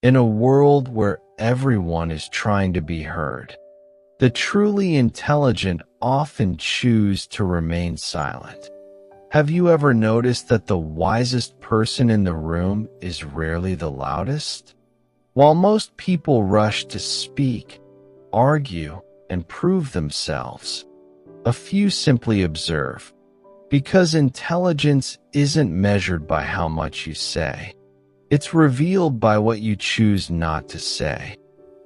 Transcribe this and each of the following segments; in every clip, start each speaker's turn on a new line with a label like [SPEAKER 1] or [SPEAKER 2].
[SPEAKER 1] In a world where everyone is trying to be heard, the truly intelligent often choose to remain silent. Have you ever noticed that the wisest person in the room is rarely the loudest? While most people rush to speak, argue, and prove themselves, a few simply observe, because intelligence isn't measured by how much you say. It's revealed by what you choose not to say.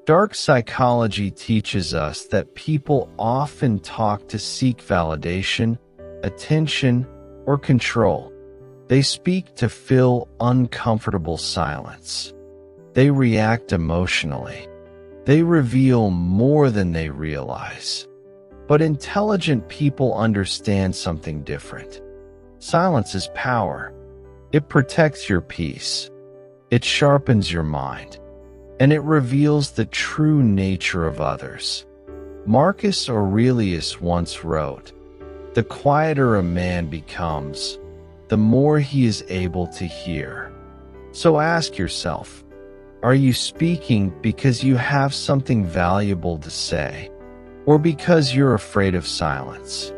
[SPEAKER 1] Dark psychology teaches us that people often talk to seek validation, attention, or control. They speak to fill uncomfortable silence. They react emotionally. They reveal more than they realize. But intelligent people understand something different. Silence is power. It protects your peace. It sharpens your mind, and it reveals the true nature of others. Marcus Aurelius once wrote, "The quieter a man becomes, the more he is able to hear." So ask yourself, are you speaking because you have something valuable to say, or because you're afraid of silence?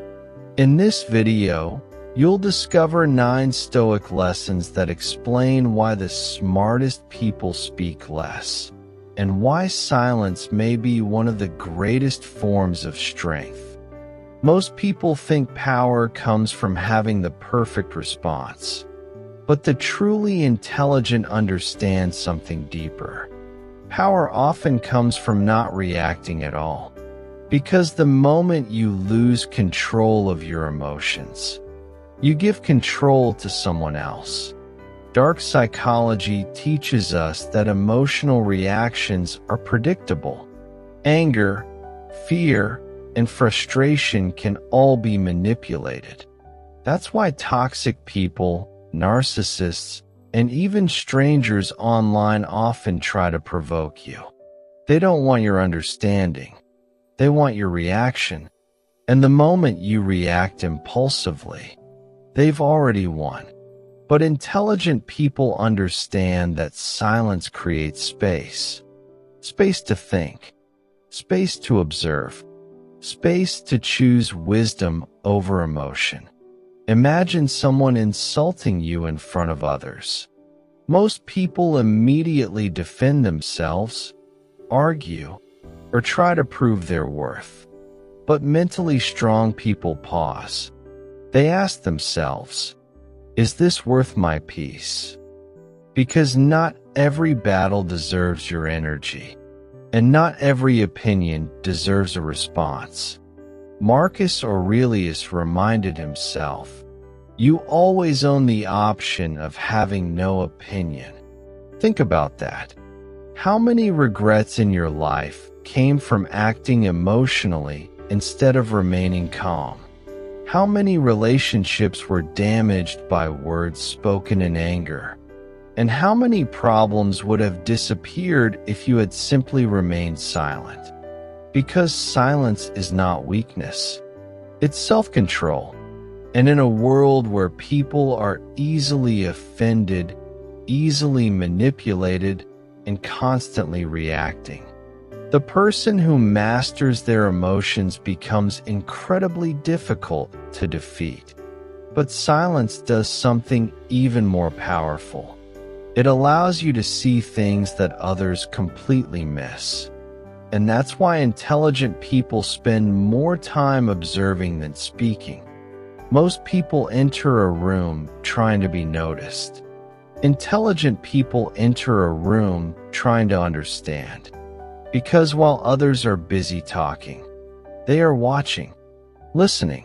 [SPEAKER 1] In this video, you'll discover 9 Stoic lessons that explain why the smartest people speak less, and why silence may be one of the greatest forms of strength. Most people think power comes from having the perfect response, but the truly intelligent understand something deeper. Power often comes from not reacting at all, because the moment you lose control of your emotions, you give control to someone else. Dark psychology teaches us that emotional reactions are predictable. Anger, fear, and frustration can all be manipulated. That's why toxic people, narcissists, and even strangers online often try to provoke you. They don't want your understanding. They want your reaction. And the moment you react impulsively, they've already won. But intelligent people understand that silence creates space. Space to think. Space to observe. Space to choose wisdom over emotion. Imagine someone insulting you in front of others. Most people immediately defend themselves, argue, or try to prove their worth. But mentally strong people pause. They ask themselves, is this worth my peace? Because not every battle deserves your energy, and not every opinion deserves a response. Marcus Aurelius reminded himself, you always own the option of having no opinion. Think about that. How many regrets in your life came from acting emotionally instead of remaining calm? How many relationships were damaged by words spoken in anger? And how many problems would have disappeared if you had simply remained silent? Because silence is not weakness. It's self-control. And in a world where people are easily offended, easily manipulated, and constantly reacting, the person who masters their emotions becomes incredibly difficult to defeat. But silence does something even more powerful. It allows you to see things that others completely miss. And that's why intelligent people spend more time observing than speaking. Most people enter a room trying to be noticed. Intelligent people enter a room trying to understand. Because while others are busy talking, they are watching, listening,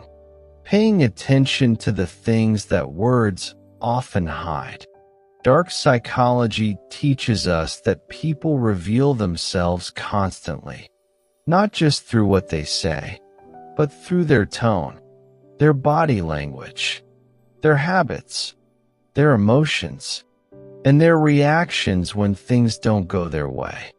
[SPEAKER 1] paying attention to the things that words often hide. Dark psychology teaches us that people reveal themselves constantly, not just through what they say, but through their tone, their body language, their habits, their emotions, and their reactions when things don't go their way.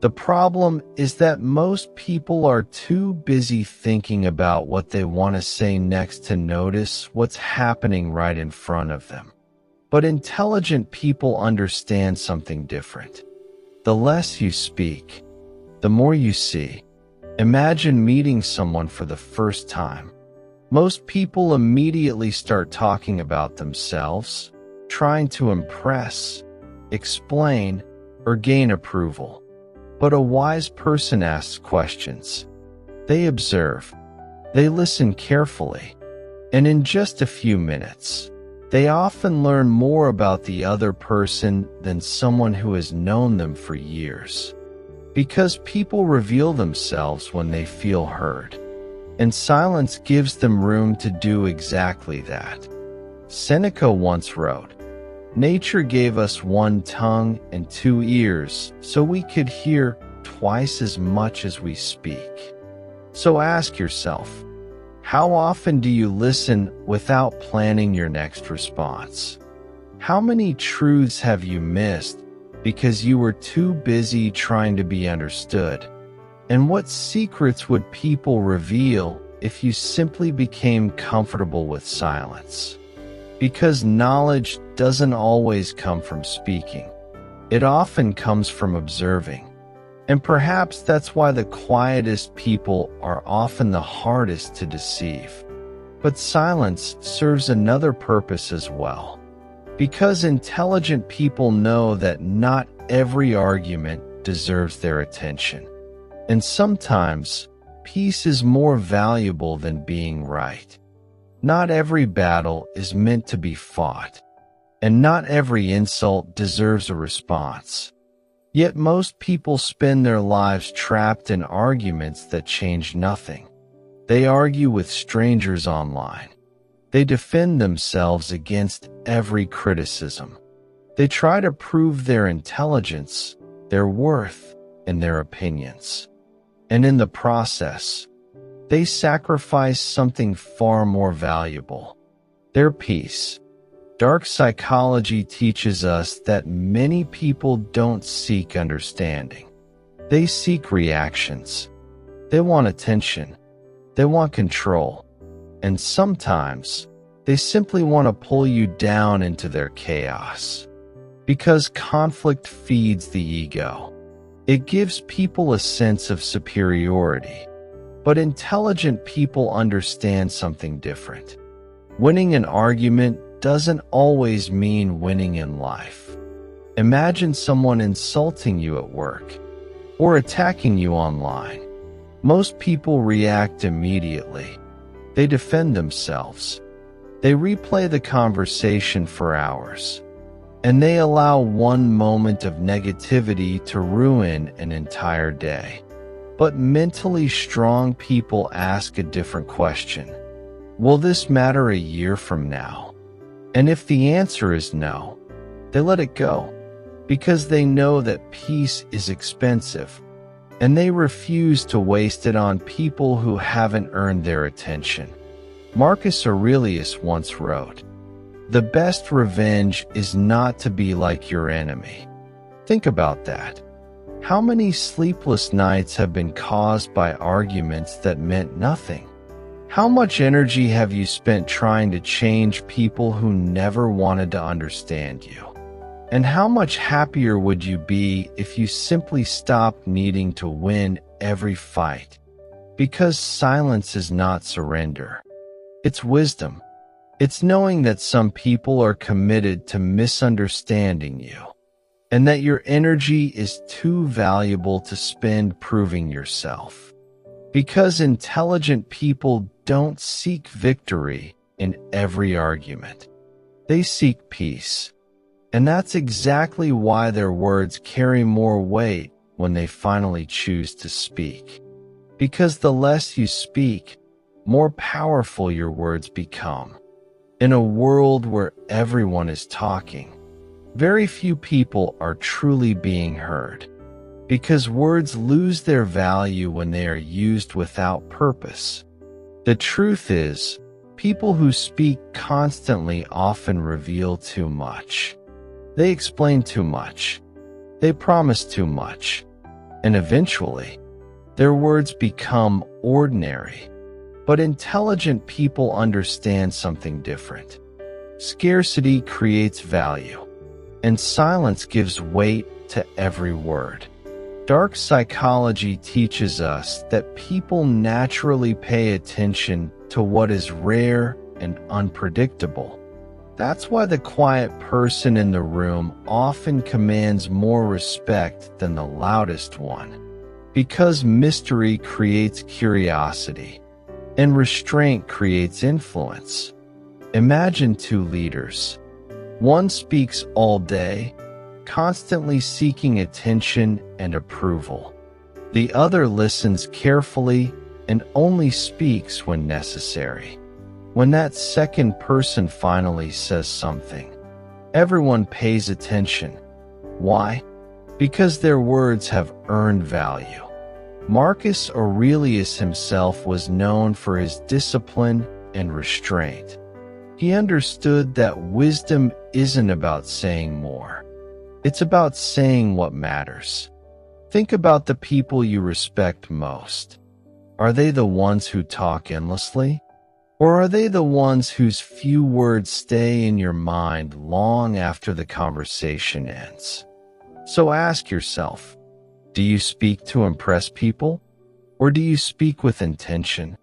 [SPEAKER 1] The problem is that most people are too busy thinking about what they want to say next to notice what's happening right in front of them. But intelligent people understand something different. The less you speak, the more you see. Imagine meeting someone for the first time. Most people immediately start talking about themselves, trying to impress, explain, or gain approval. But a wise person asks questions. They observe. They listen carefully. And in just a few minutes, they often learn more about the other person than someone who has known them for years. Because people reveal themselves when they feel heard, and silence gives them room to do exactly that. Seneca once wrote, "Nature gave us one tongue and two ears so we could hear twice as much as we speak." So ask yourself, how often do you listen without planning your next response? How many truths have you missed because you were too busy trying to be understood? And what secrets would people reveal if you simply became comfortable with silence? Because knowledge doesn't always come from speaking. It often comes from observing. And perhaps that's why the quietest people are often the hardest to deceive. But silence serves another purpose as well. Because intelligent people know that not every argument deserves their attention. And sometimes, peace is more valuable than being right. Not every battle is meant to be fought. And not every insult deserves a response. Yet most people spend their lives trapped in arguments that change nothing. They argue with strangers online. They defend themselves against every criticism. They try to prove their intelligence, their worth, and their opinions. And in the process, they sacrifice something far more valuable: their peace. Dark psychology teaches us that many people don't seek understanding. They seek reactions. They want attention. They want control. And sometimes, they simply want to pull you down into their chaos. Because conflict feeds the ego. It gives people a sense of superiority. But intelligent people understand something different. Winning an argument doesn't always mean winning in life. Imagine someone insulting you at work or attacking you online. Most people react immediately. They defend themselves. They replay the conversation for hours. And they allow one moment of negativity to ruin an entire day. But mentally strong people ask a different question. Will this matter a year from now? And if the answer is no, they let it go. Because they know that peace is expensive. And they refuse to waste it on people who haven't earned their attention. Marcus Aurelius once wrote, "The best revenge is not to be like your enemy." Think about that. How many sleepless nights have been caused by arguments that meant nothing? How much energy have you spent trying to change people who never wanted to understand you? And how much happier would you be if you simply stopped needing to win every fight? Because silence is not surrender. It's wisdom. It's knowing that some people are committed to misunderstanding you, and that your energy is too valuable to spend proving yourself. Because intelligent people don't seek victory in every argument. They seek peace. And that's exactly why their words carry more weight when they finally choose to speak. Because the less you speak, more powerful your words become. In a world where everyone is talking, very few people are truly being heard, because words lose their value when they are used without purpose. The truth is, people who speak constantly often reveal too much. They explain too much. They promise too much. And eventually, their words become ordinary. But intelligent people understand something different. Scarcity creates value, and silence gives weight to every word. Dark psychology teaches us that people naturally pay attention to what is rare and unpredictable. That's why the quiet person in the room often commands more respect than the loudest one. Because mystery creates curiosity, and restraint creates influence. Imagine two leaders. One speaks all day, constantly seeking attention and approval. The other listens carefully and only speaks when necessary. When that second person finally says something, everyone pays attention. Why? Because their words have earned value. Marcus Aurelius himself was known for his discipline and restraint. He understood that wisdom isn't about saying more. It's about saying what matters. Think about the people you respect most. Are they the ones who talk endlessly? Or are they the ones whose few words stay in your mind long after the conversation ends? So ask yourself, do you speak to impress people? Or do you speak with intention?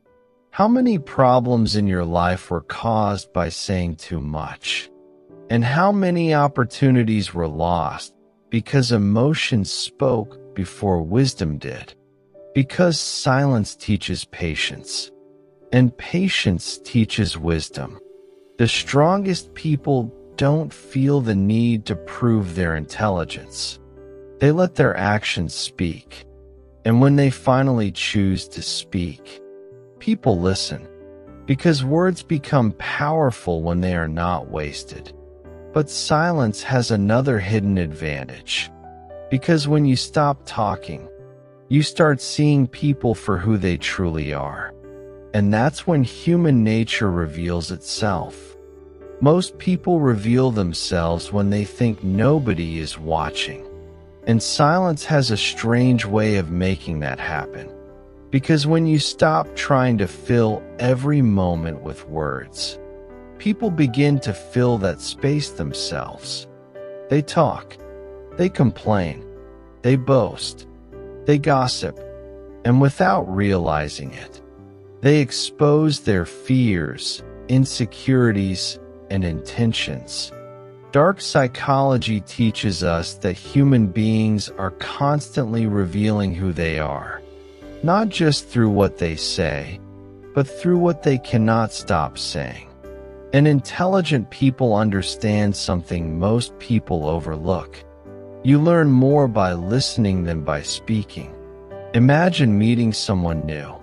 [SPEAKER 1] How many problems in your life were caused by saying too much? And how many opportunities were lost because emotions spoke before wisdom did? Because silence teaches patience. And patience teaches wisdom. The strongest people don't feel the need to prove their intelligence. They let their actions speak. And when they finally choose to speak, people listen. Because words become powerful when they are not wasted. But silence has another hidden advantage. Because when you stop talking, you start seeing people for who they truly are. And that's when human nature reveals itself. Most people reveal themselves when they think nobody is watching. And silence has a strange way of making that happen. Because when you stop trying to fill every moment with words, people begin to fill that space themselves. They talk, they complain, they boast, they gossip, and without realizing it, they expose their fears, insecurities, and intentions. Dark psychology teaches us that human beings are constantly revealing who they are, not just through what they say, but through what they cannot stop saying. And intelligent people understand something most people overlook. You learn more by listening than by speaking. Imagine meeting someone new.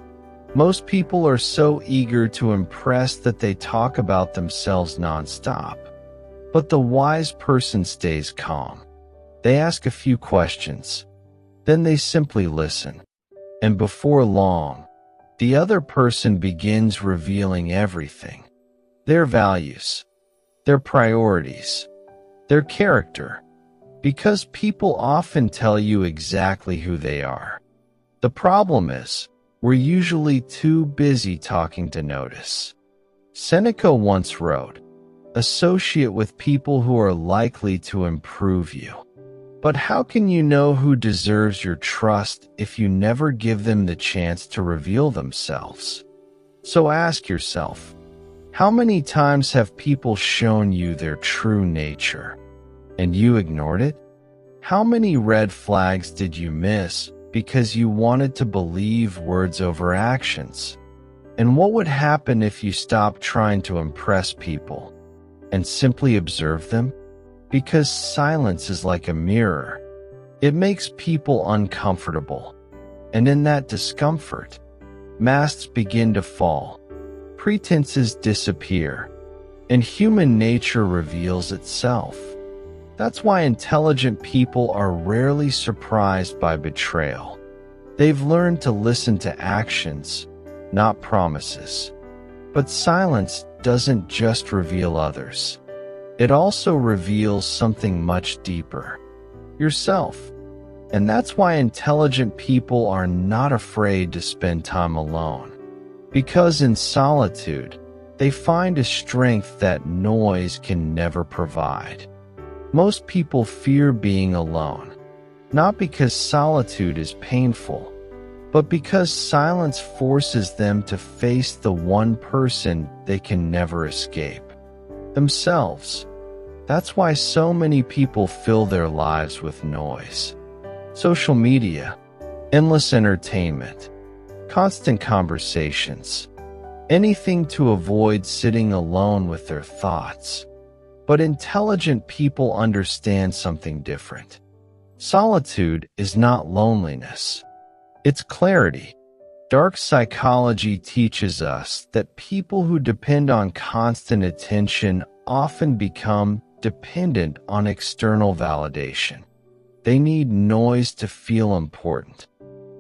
[SPEAKER 1] Most people are so eager to impress that they talk about themselves nonstop. But the wise person stays calm. They ask a few questions. Then they simply listen. And before long, the other person begins revealing everything. Their values, their priorities, their character. Because people often tell you exactly who they are. The problem is, we're usually too busy talking to notice. Seneca once wrote, "Associate with people who are likely to improve you." But how can you know who deserves your trust if you never give them the chance to reveal themselves? So ask yourself, how many times have people shown you their true nature, and you ignored it? How many red flags did you miss because you wanted to believe words over actions? And what would happen if you stopped trying to impress people and simply observe them? Because silence is like a mirror. It makes people uncomfortable. And in that discomfort, masks begin to fall, pretenses disappear, and human nature reveals itself. That's why intelligent people are rarely surprised by betrayal. They've learned to listen to actions, not promises. But silence doesn't just reveal others. It also reveals something much deeper, yourself. And that's why intelligent people are not afraid to spend time alone. Because in solitude, they find a strength that noise can never provide. Most people fear being alone, not because solitude is painful, but because silence forces them to face the one person they can never escape: themselves. That's why so many people fill their lives with noise. Social media, endless entertainment, constant conversations, anything to avoid sitting alone with their thoughts. But intelligent people understand something different. Solitude is not loneliness. It's clarity. Dark psychology teaches us that people who depend on constant attention often become dependent on external validation. They need noise to feel important.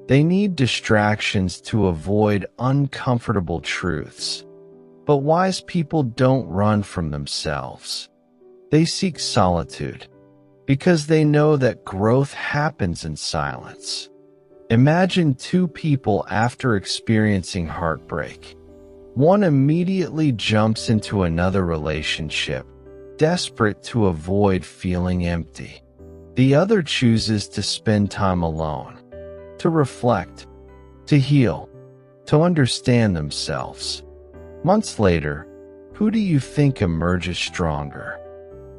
[SPEAKER 1] They need distractions to avoid uncomfortable truths. But wise people don't run from themselves. They seek solitude because they know that growth happens in silence. Imagine two people after experiencing heartbreak. One immediately jumps into another relationship, desperate to avoid feeling empty. The other chooses to spend time alone, to reflect, to heal, to understand themselves. Months later, who do you think emerges stronger?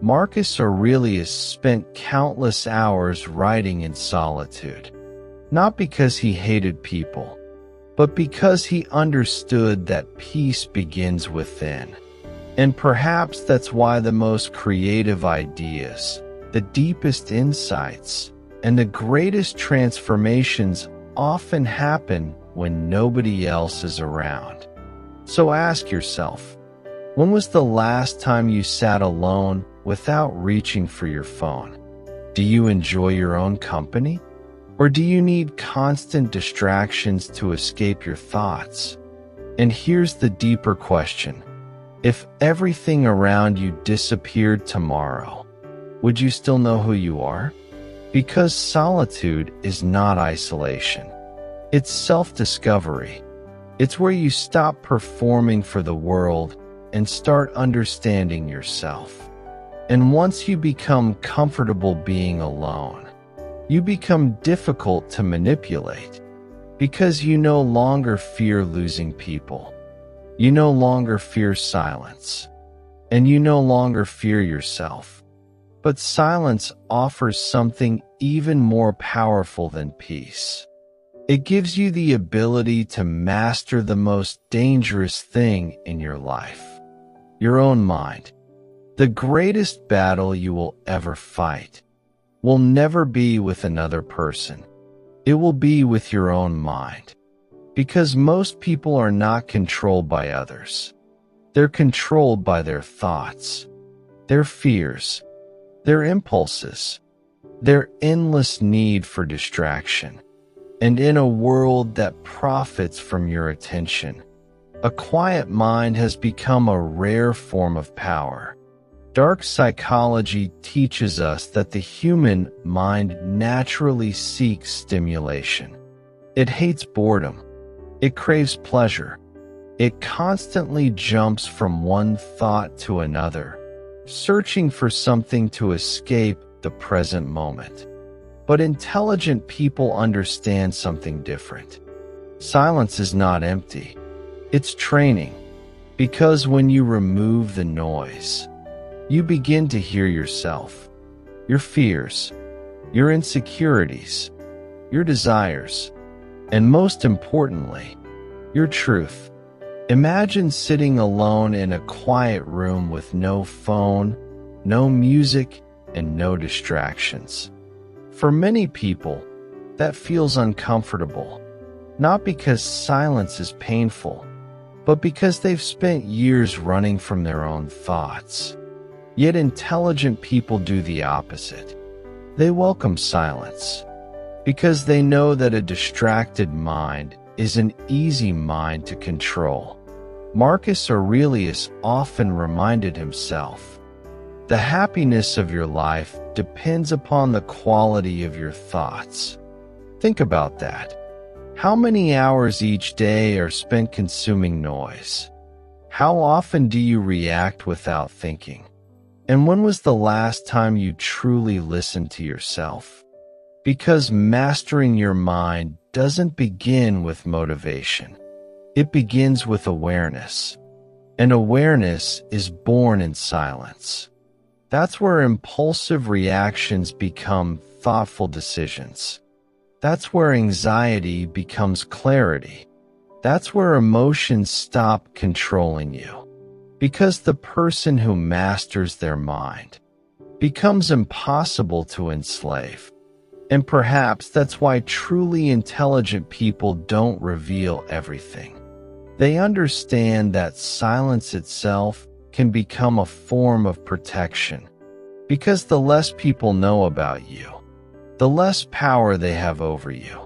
[SPEAKER 1] Marcus Aurelius spent countless hours writing in solitude, not because he hated people, but because he understood that peace begins within. And perhaps that's why the most creative ideas, the deepest insights, and the greatest transformations often happen when nobody else is around. So ask yourself, when was the last time you sat alone without reaching for your phone? Do you enjoy your own company? Or do you need constant distractions to escape your thoughts? And here's the deeper question. If everything around you disappeared tomorrow, would you still know who you are? Because solitude is not isolation. It's self-discovery. It's where you stop performing for the world and start understanding yourself. And once you become comfortable being alone, you become difficult to manipulate because you no longer fear losing people. You no longer fear silence, and you no longer fear yourself. But silence offers something even more powerful than peace. It gives you the ability to master the most dangerous thing in your life: your own mind. The greatest battle you will ever fight will never be with another person. It will be with your own mind. Because most people are not controlled by others. They're controlled by their thoughts, their fears, their impulses, their endless need for distraction. And in a world that profits from your attention, a quiet mind has become a rare form of power. Dark psychology teaches us that the human mind naturally seeks stimulation. It hates boredom. It craves pleasure. It constantly jumps from one thought to another, searching for something to escape the present moment. But intelligent people understand something different. Silence is not empty. It's training. Because when you remove the noise, you begin to hear yourself, your fears, your insecurities, your desires, and most importantly, your truth. Imagine sitting alone in a quiet room with no phone, no music, and no distractions. For many people, that feels uncomfortable, not because silence is painful, but because they've spent years running from their own thoughts. Yet intelligent people do the opposite. They welcome silence because they know that a distracted mind is an easy mind to control. Marcus Aurelius often reminded himself, "The happiness of your life depends upon the quality of your thoughts." Think about that. How many hours each day are spent consuming noise? How often do you react without thinking? And when was the last time you truly listened to yourself? Because mastering your mind doesn't begin with motivation. It begins with awareness. And awareness is born in silence. That's where impulsive reactions become thoughtful decisions. That's where anxiety becomes clarity. That's where emotions stop controlling you. Because the person who masters their mind becomes impossible to enslave. And perhaps that's why truly intelligent people don't reveal everything. They understand that silence itself can become a form of protection. Because the less people know about you, the less power they have over you.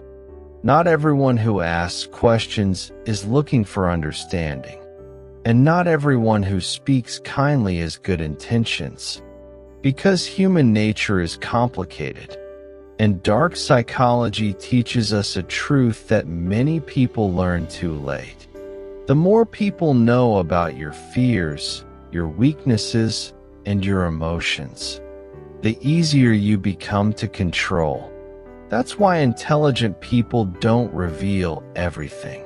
[SPEAKER 1] Not everyone who asks questions is looking for understanding. And not everyone who speaks kindly has good intentions. Because human nature is complicated. And dark psychology teaches us a truth that many people learn too late. The more people know about your fears, your weaknesses, and your emotions, the easier you become to control. That's why intelligent people don't reveal everything.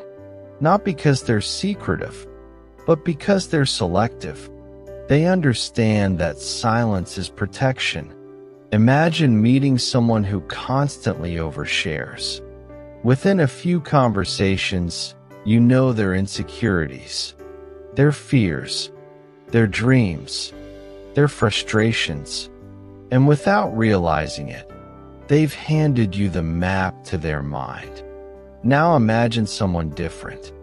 [SPEAKER 1] Not because they're secretive, but because they're selective. They understand that silence is protection. Imagine meeting someone who constantly overshares. Within a few conversations, you know their insecurities, their fears, their dreams, their frustrations, and without realizing it, they've handed you the map to their mind. Now imagine someone different,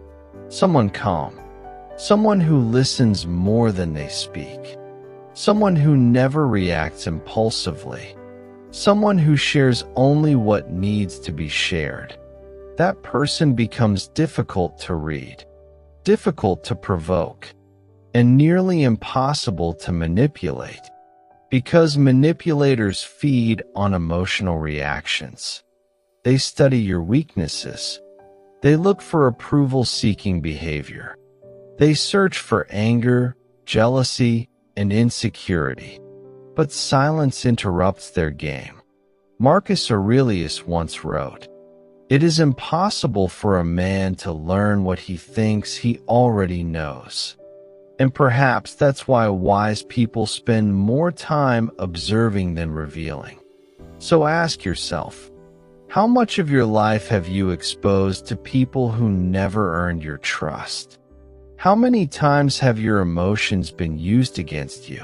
[SPEAKER 1] someone calm, someone who listens more than they speak, someone who never reacts impulsively, someone who shares only what needs to be shared. That person becomes difficult to read, difficult to provoke, and nearly impossible to manipulate. Because manipulators feed on emotional reactions. They study your weaknesses. They look for approval-seeking behavior. They search for anger, jealousy, and insecurity. But silence interrupts their game. Marcus Aurelius once wrote, "It is impossible for a man to learn what he thinks he already knows." And perhaps that's why wise people spend more time observing than revealing. So ask yourself, how much of your life have you exposed to people who never earned your trust? How many times have your emotions been used against you?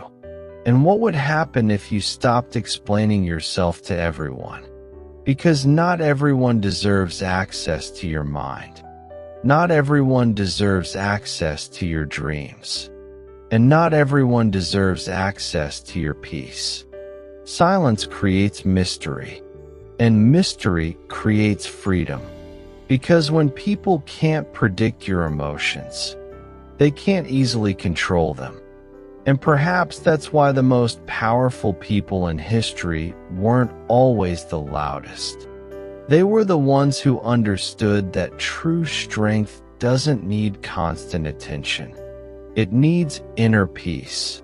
[SPEAKER 1] And what would happen if you stopped explaining yourself to everyone? Because not everyone deserves access to your mind. Not everyone deserves access to your dreams. And not everyone deserves access to your peace. Silence creates mystery. And mystery creates freedom. Because when people can't predict your emotions, they can't easily control them. And perhaps that's why the most powerful people in history weren't always the loudest. They were the ones who understood that true strength doesn't need constant attention. It needs inner peace.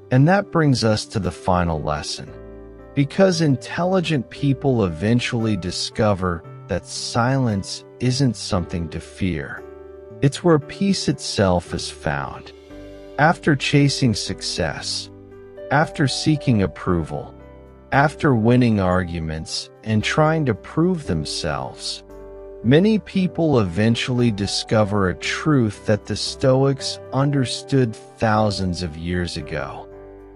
[SPEAKER 1] And that brings us to the final lesson. Because intelligent people eventually discover that silence isn't something to fear. It's where peace itself is found. After chasing success, after seeking approval, after winning arguments and trying to prove themselves, many people eventually discover a truth that the Stoics understood thousands of years ago.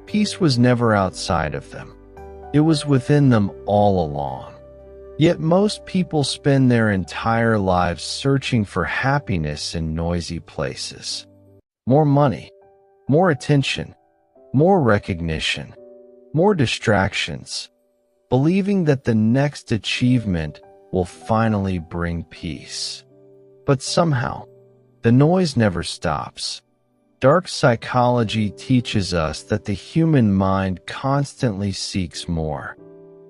[SPEAKER 1] Peace was never outside of them. It was within them all along. Yet most people spend their entire lives searching for happiness in noisy places. More money, more attention, more recognition, more distractions, believing that the next achievement will finally bring peace. But somehow, the noise never stops. Dark psychology teaches us that the human mind constantly seeks more.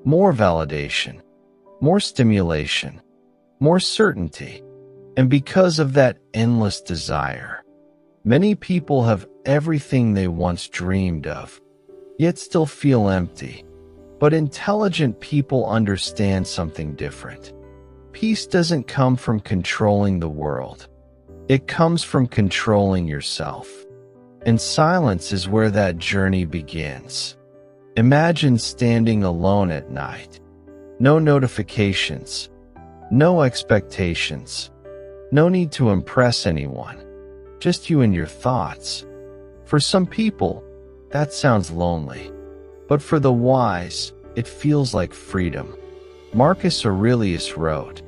[SPEAKER 1] More validation, more stimulation, more certainty. And because of that endless desire, many people have everything they once dreamed of, yet still feel empty. But intelligent people understand something different. Peace doesn't come from controlling the world. It comes from controlling yourself. And silence is where that journey begins. Imagine standing alone at night. No notifications. No expectations. No need to impress anyone. Just you and your thoughts. For some people, that sounds lonely. But for the wise, it feels like freedom. Marcus Aurelius wrote,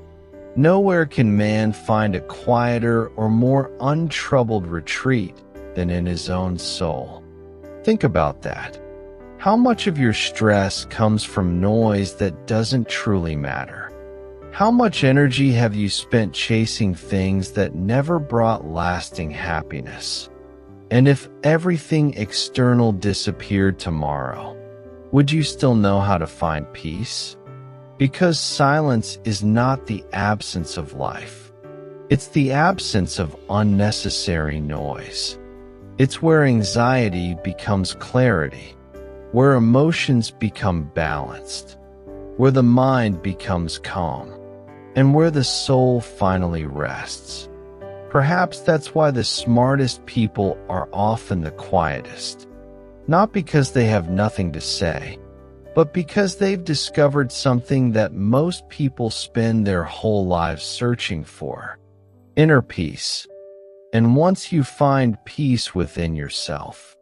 [SPEAKER 1] "Nowhere can man find a quieter or more untroubled retreat than in his own soul." Think about that. How much of your stress comes from noise that doesn't truly matter? How much energy have you spent chasing things that never brought lasting happiness? And if everything external disappeared tomorrow, would you still know how to find peace? Because silence is not the absence of life. It's the absence of unnecessary noise. It's where anxiety becomes clarity, where emotions become balanced, where the mind becomes calm, and where the soul finally rests. Perhaps that's why the smartest people are often the quietest. Not because they have nothing to say, but because they've discovered something that most people spend their whole lives searching for: inner peace. And once you find peace within yourself,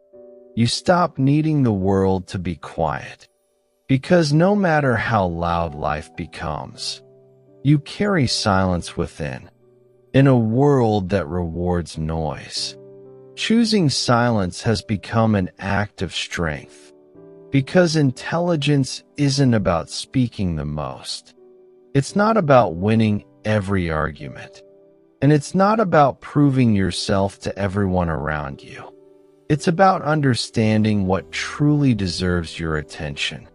[SPEAKER 1] you stop needing the world to be quiet. Because no matter how loud life becomes, you carry silence within, in a world that rewards noise. Choosing silence has become an act of strength, because intelligence isn't about speaking the most. It's not about winning every argument, and it's not about proving yourself to everyone around you. It's about understanding what truly deserves your attention.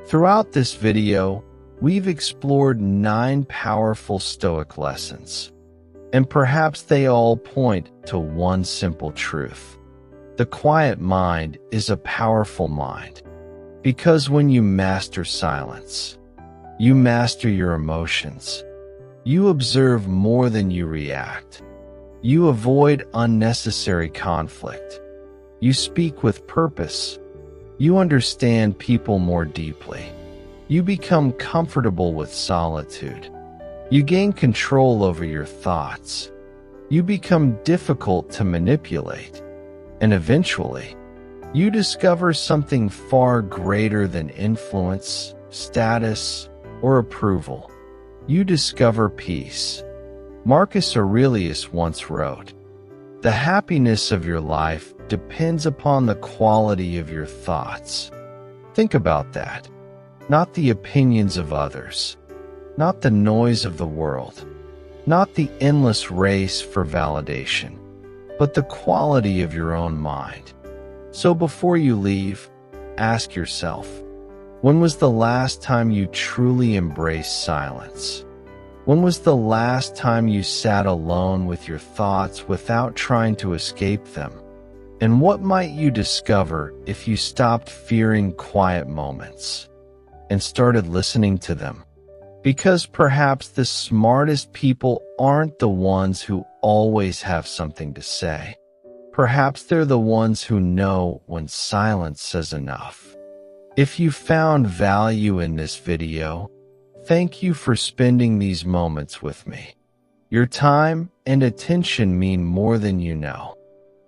[SPEAKER 1] Throughout this video, we've explored 9 powerful Stoic lessons. And perhaps they all point to one simple truth. The quiet mind is a powerful mind. Because when you master silence, you master your emotions. You observe more than you react. You avoid unnecessary conflict. You speak with purpose. You understand people more deeply. You become comfortable with solitude. You gain control over your thoughts. You become difficult to manipulate. And eventually, you discover something far greater than influence, status, or approval. You discover peace. Marcus Aurelius once wrote, "The happiness of your life depends upon the quality of your thoughts." Think about that. Not the opinions of others. Not the noise of the world, not the endless race for validation, but the quality of your own mind. So before you leave, ask yourself, when was the last time you truly embraced silence? When was the last time you sat alone with your thoughts without trying to escape them? And what might you discover if you stopped fearing quiet moments and started listening to them? Because perhaps the smartest people aren't the ones who always have something to say. Perhaps they're the ones who know when silence says enough. If you found value in this video, thank you for spending these moments with me. Your time and attention mean more than you know.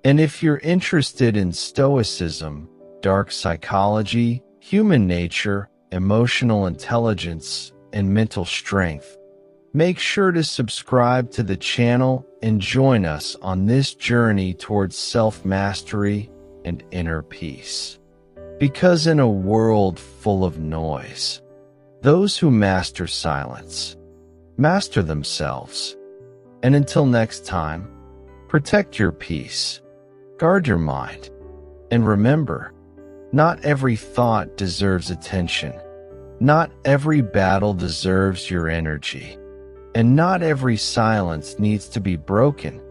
[SPEAKER 1] And if you're interested in Stoicism, dark psychology, human nature, emotional intelligence, and mental strength, make sure to subscribe to the channel and join us on this journey towards self-mastery and inner peace. Because in a world full of noise, those who master silence master themselves. And until next time, protect your peace, guard your mind, and remember, not every thought deserves attention. Not every battle deserves your energy, and not every silence needs to be broken